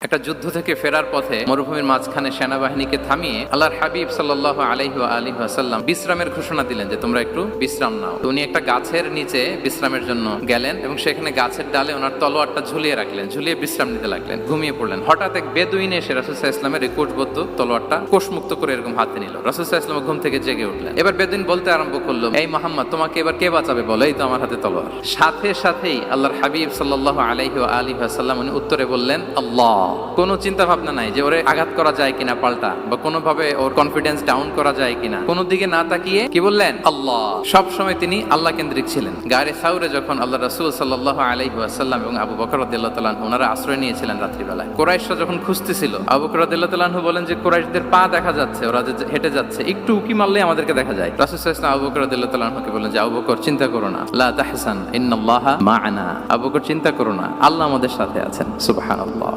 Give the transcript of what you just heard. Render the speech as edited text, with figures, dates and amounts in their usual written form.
একটা যুদ্ধ থেকে ফেরার পথে মরুভূমির মাঝখানে সেনাবাহিনীকে থামিয়ে আল্লাহর হাবিব সাল্লাল্লাহু আলাইহি ওয়াসাল্লাম বিশ্রামের ঘোষণা দিলেন যে তোমরা একটু বিশ্রাম নাও। তো উনি একটা গাছের নিচে বিশ্রামের জন্য গেলেন এবং সেখানে গাছের ডালে ওনার তলোয়ারটা ঝুলিয়ে রাখলেন, ঝুলিয়ে বিশ্রাম নিতে লাগলেন, ঘুমিয়ে পড়লেন। হঠাৎ এক বেদুইন এসে রাসূল সাল্লাল্লাহু আলাইহি ওয়াসাল্লামের কোষবদ্ধ তলোয়ারটা কোষমুক্ত করে এরকম হাতে নিল। রাসূল সাল্লাল্লাহু আলাইহি ওয়াসাল্লাম ঘুম থেকে জেগে উঠলেন। এবার বেদুইন বলতে আরম্ভ করলো, এই মুহাম্মদ, তোমাকে এবার কে বাঁচাবে বলো, এই তো আমার হাতে তলোয়ার। সাথে সাথেই আল্লাহর হাবিব সাল্লাল্লাহু আলাইহি ওয়াসাল্লাম উনি উত্তরে বললেন, আল্লাহ। কোনো চিন্তা ভাবনা নাই যে ওরে আঘাত করা যায় কিনা পাল্টা, বা কোনোভাবে ওর কনফিডেন্স ডাউন করা যায় কিনা, কোনো দিকে না তাকিয়ে কি বললেন? আল্লাহ। সব সময় তিনি আল্লাহ কেন্দ্রিক ছিলেন। গারে সাউরে যখন আল্লাহ রাসূল সাল্লাল্লাহু আলাইহি ওয়াসাল্লাম এবং আবু বকর রাদিয়াল্লাহু তাআলা আনহু ওনারা আশ্রয় নিয়েছিলেন রাত্রিবেলায়, কুরাইশরা যখন খুঁজতেছিল, আবু বকর রাদিয়াল্লাহু তাআলা আনহু বলেন যে কুরাইশদের পা দেখা যাচ্ছে, ওরা যে হেঁটে যাচ্ছে, একটু উকি মারলেই আমাদেরকে দেখা যায়। রাসূল সাল্লাল্লাহু আলাইহি ওয়াসাল্লাম আবু বকর রাদিয়াল্লাহু তাআলা আনহুকে বলেন যে আবু বকর, চিন্তা করো না, লা তাহসান ইন্নাল্লাহা মা'ানা। আবু বকর, চিন্তা করো না, আল্লাহ আমাদের সাথে আছেন। সুবহানাল্লাহ।